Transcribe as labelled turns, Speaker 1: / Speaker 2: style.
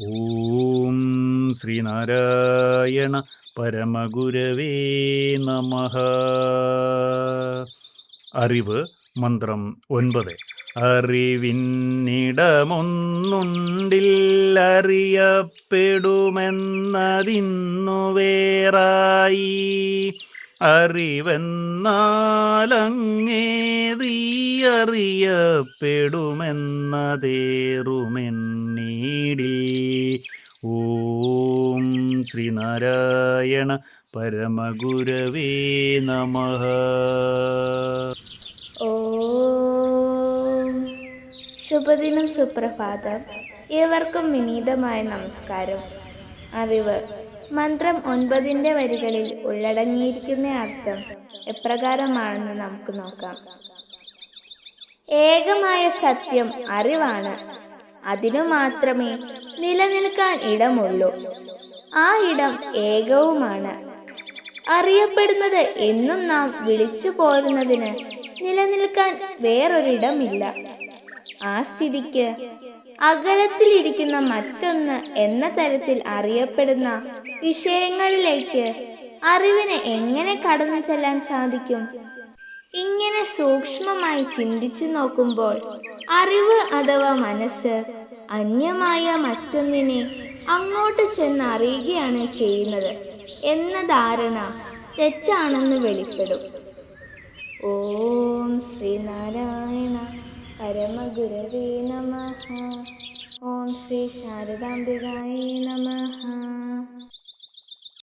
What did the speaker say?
Speaker 1: ഓം ശ്രീനാരായണ പരമഗുരവേ നമഃ. അറിവ് മന്ത്രം 9. അറിവിന്നിടമൊന്നുണ്ടില്ലറിയപ്പെടുമെന്നതിന്നു വേറായി. അറിവെന്നാലങ്ങേതീയറിയപ്പെടുമെന്നതേറുമെന്നീടിൽ. ഓം ശ്രീനാരായണ പരമഗുരവേ നമഃ.
Speaker 2: ഓം ശുഭദിനം, സുപ്രഭാതം. ഏവർക്കും വിനീതമായ നമസ്കാരം. അറിവ് മന്ത്രം 9 വരികളിൽ ഉള്ളടങ്ങിയിരിക്കുന്ന അർത്ഥം എപ്രകാരമാണെന്ന് നമുക്ക് നോക്കാം. ഏകമായ സത്യം അറിവാണ്. അതിനു മാത്രമേ നിലനിൽക്കാൻ ഇടമുള്ളൂ. ആ ഇടം ഏകവുമാണ്. അറിയപ്പെടുന്നത് എന്നും നാം വിളിച്ചു പോരുന്നതിന് നിലനിൽക്കാൻ വേറൊരിടമില്ല. ആ സ്ഥിതിക്ക് അകലത്തിലിരിക്കുന്ന മറ്റൊന്ന് എന്ന തരത്തിൽ അറിയപ്പെടുന്ന വിഷയങ്ങളിലേക്ക് അറിവിന് എങ്ങനെ കടന്നു ചെല്ലാൻ സാധിക്കും? ഇങ്ങനെ സൂക്ഷ്മമായി ചിന്തിച്ചു നോക്കുമ്പോൾ അറിവ് അഥവാ മനസ്സ് അന്യമായ മറ്റൊന്നിനെ അങ്ങോട്ട് ചെന്ന് അറിയുകയാണ് ചെയ്യുന്നത് എന്ന ധാരണ തെറ്റാണെന്ന് വെളിപ്പെടും. ഓം ശ്രീനാരായണ പരമഗുരവേ നമഃ. ഓം ശ്രീ ശാരദാംബികായേ നമഃ.